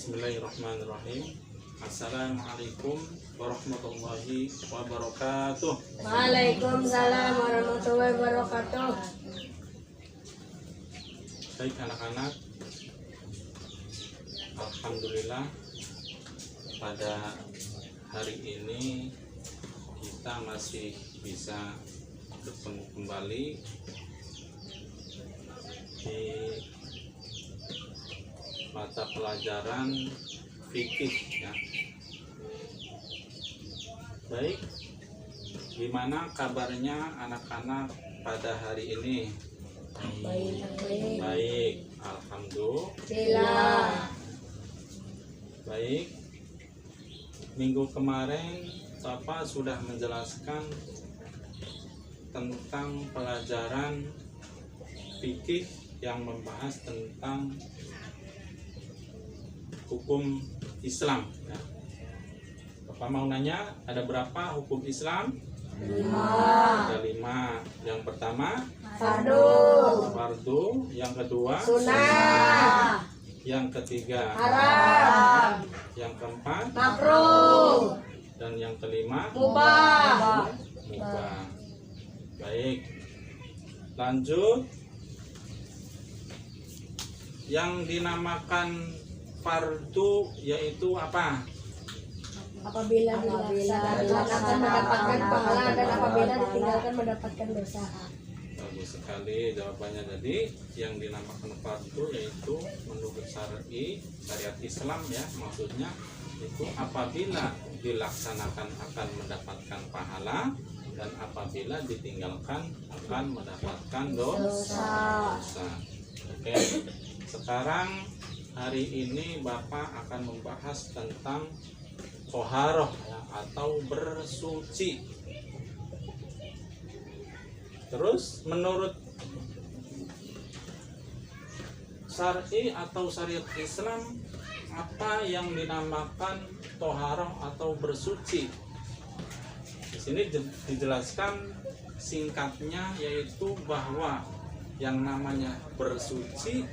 Bismillahirrahmanirrahim. Assalamualaikum warahmatullahi wabarakatuh. Waalaikumsalam warahmatullahi wabarakatuh. Baik anak-anak, alhamdulillah pada hari ini kita masih bisa bertemu kembali di mata pelajaran fikih ya. Baik, gimana kabarnya anak-anak pada hari ini? Baik, alhamdulillah. Baik, minggu kemarin Bapak sudah menjelaskan tentang pelajaran fikih yang membahas tentang hukum Islam ya. Bapak mau nanya, ada berapa hukum Islam? 5. Ada 5. Yang pertama fardu, yang kedua Sunnah, yang ketiga haram, yang keempat makruh, dan yang kelima mubah. Baik, lanjut. Yang dinamakan fardu yaitu apa? Apabila dilaksanakan akan mendapatkan pahala dan apabila ditinggalkan mendapatkan dosa. Bagus sekali jawabannya. Jadi yang dinamakan fardu yaitu menurut syariat Islam ya, maksudnya itu apabila dilaksanakan akan mendapatkan pahala dan apabila ditinggalkan akan mendapatkan dosa. Oke, sekarang hari ini Bapak akan membahas tentang toharoh ya, atau bersuci. Terus menurut syar'i atau syariat Islam, apa yang dinamakan toharoh atau bersuci? Di sini dijelaskan singkatnya, yaitu bahwa yang namanya bersuci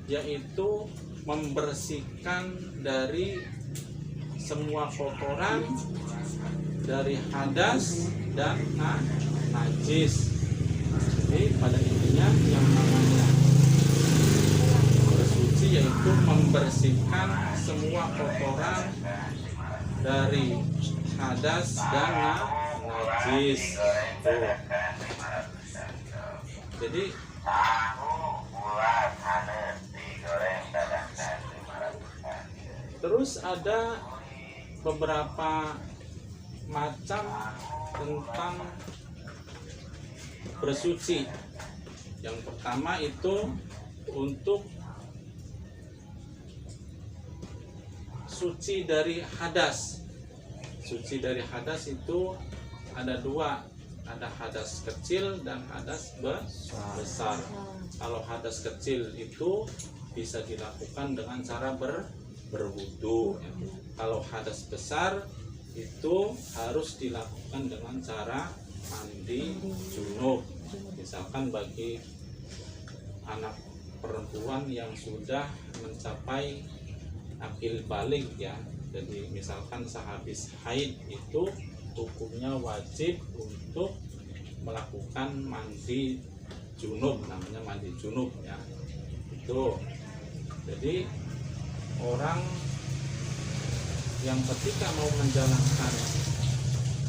yaitu membersihkan dari semua kotoran, dari hadas dan najis. Jadi pada intinya yang namanya bersuci yaitu membersihkan semua kotoran dari hadas dan najis. Tuh. Jadi terus ada beberapa macam tentang bersuci. Yang pertama itu untuk suci dari hadas. Suci dari hadas itu ada 2, ada hadas kecil dan hadas besar. Kalau hadas kecil itu bisa dilakukan dengan cara berwudu. Kalau hadas besar itu harus dilakukan dengan cara mandi junub. Misalkan bagi anak perempuan yang sudah mencapai akil balik ya, jadi misalkan sehabis haid itu hukumnya wajib untuk melakukan mandi junub, namanya mandi junub ya. Itu jadi orang yang ketika mau menjalankan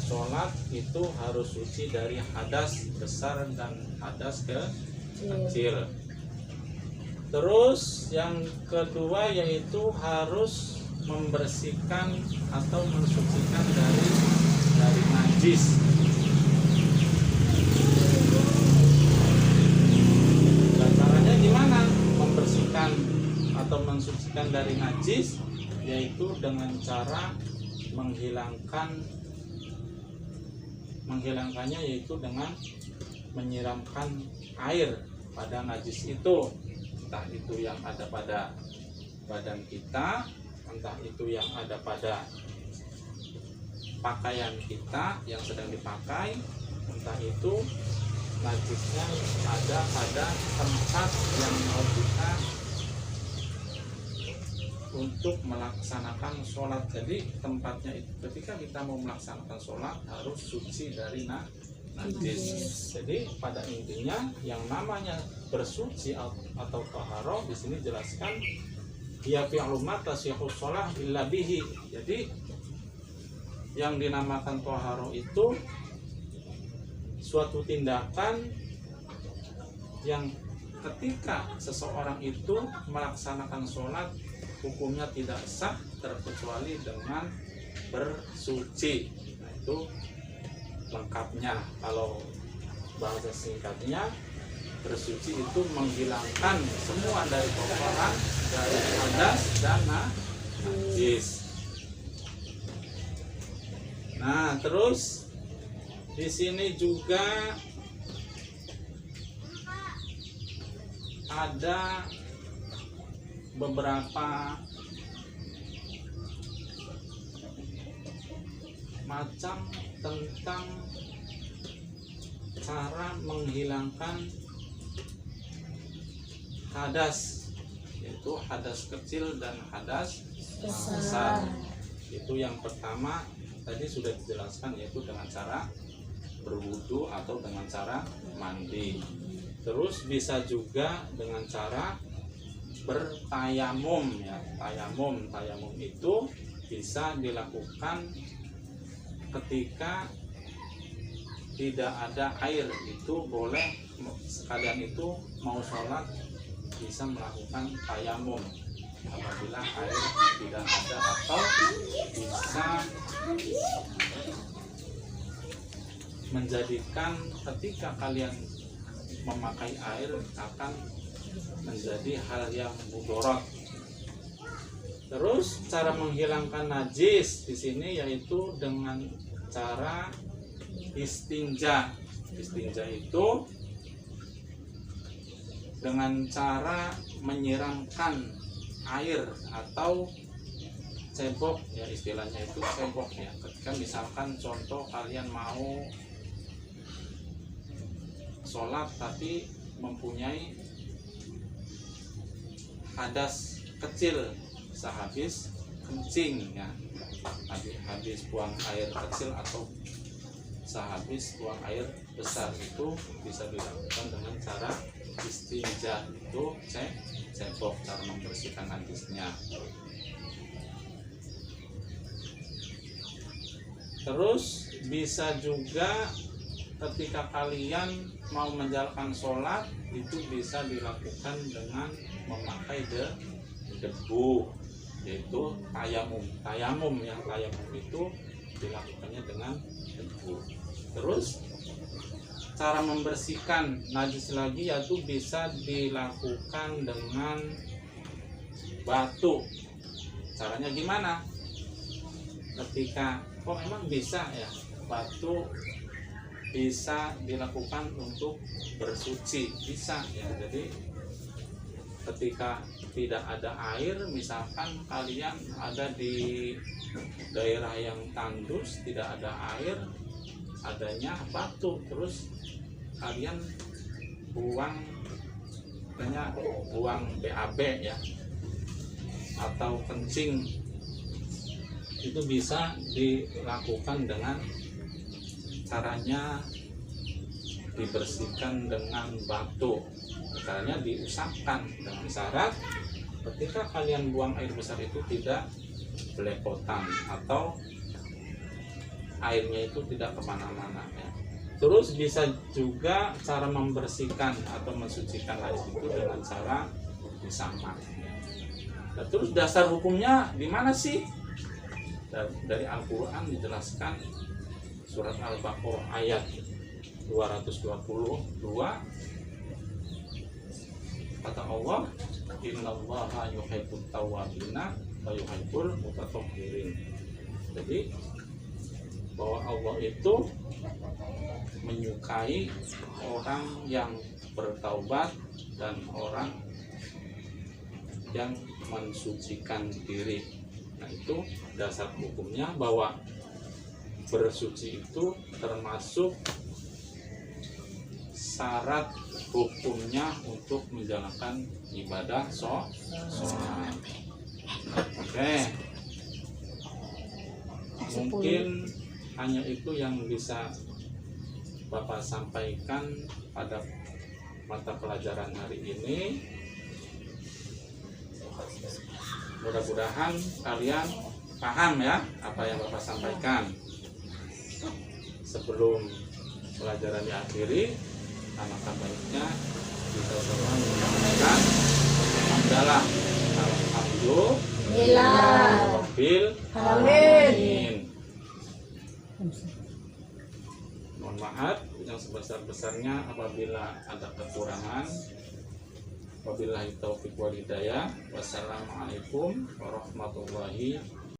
sholat itu harus suci dari hadas besar dan hadas kecil. Terus yang kedua yaitu harus membersihkan atau mensucikan dari najis. Dan caranya gimana membersihkan atau mensucikan dari najis? Yaitu dengan cara menghilangkannya yaitu dengan menyiramkan air pada najis itu, entah itu yang ada pada badan kita, entah itu yang ada pada pakaian kita yang sedang dipakai, entah itu najisnya ada pada tempat yang mau kita untuk melaksanakan sholat. Jadi tempatnya itu ketika kita mau melaksanakan sholat harus suci dari najis. Jadi pada intinya yang namanya bersuci atau taharah di sini jelaskan ya fi'lu ma tasihhu shalah illa bihi. Jadi yang dinamakan taharah itu suatu tindakan yang ketika seseorang itu melaksanakan sholat hukumnya tidak sah terkecuali dengan bersuci. Nah, itu lengkapnya. Kalau bahasa singkatnya, bersuci itu menghilangkan semua dari kotoran, dari hadas dan najis. Nah, terus di sini juga ada beberapa macam tentang cara menghilangkan hadas, yaitu hadas kecil dan hadas besar. Itu yang pertama tadi sudah dijelaskan, yaitu dengan cara berwudu atau dengan cara mandi. Terus bisa juga dengan cara bertayamum ya. Tayamum itu bisa dilakukan ketika tidak ada air. Itu boleh sekalian itu mau sholat bisa melakukan tayamum apabila air tidak ada, atau bisa menjadikan ketika kalian memakai air akan menjadi hal yang mudarat. Terus cara menghilangkan najis di sini yaitu dengan cara istinja. Istinja itu dengan cara menyiramkan air atau cebok ya, istilahnya itu cebok ya. Ketika misalkan contoh kalian mau sholat tapi mempunyai hadas kecil sehabis kencing ya, habis buang air kecil atau sehabis buang air besar, itu bisa dilakukan dengan cara istinja, itu cebok, cara membersihkan najisnya. Terus bisa juga ketika kalian mau menjalankan sholat itu bisa dilakukan dengan memakai debu, yaitu tayamum. Tayamum itu dilakukannya dengan debu. Terus cara membersihkan najis lagi yaitu bisa dilakukan dengan batu. Caranya gimana? Ketika emang bisa ya, batu bisa dilakukan untuk bersuci, bisa ya. Jadi ketika tidak ada air, misalkan kalian ada di daerah yang tandus, tidak ada air, adanya batu, terus kalian buang BAB ya atau kencing, itu bisa dilakukan dengan caranya dibersihkan dengan batu. Caranya diusapkan dengan syarat ketika kalian buang air besar itu tidak belepotan atau airnya itu tidak kemana-mana ya. Terus bisa juga cara membersihkan atau mensucikan najis itu dengan cara disamak ya. Nah, terus dasar hukumnya di mana sih? Dari Al-Quran dijelaskan, surat Al-Baqarah ayat 222, kata Allah, innallaha yuhibbut tawwabina wa yuhibbul mutatahhirin. Jadi bahwa Allah itu menyukai orang yang bertaubat dan orang yang mensucikan diri. Nah, itu dasar hukumnya bahwa bersuci itu termasuk syarat hukumnya untuk menjalankan ibadah sholat. Oke. Mungkin hanya itu yang bisa Bapak sampaikan pada mata pelajaran hari ini. Mudah-mudahan kalian paham ya apa yang Bapak sampaikan. Sebelum pelajaran diakhiri, alangkah baiknya kita semua menyampaikan hamdalah alhamdulillah rabbil alamin. Mohon maaf yang sebesar-besarnya apabila ada kekurangan. Wabillahi taufiq wal hidayah. Wassalamualaikum warahmatullahi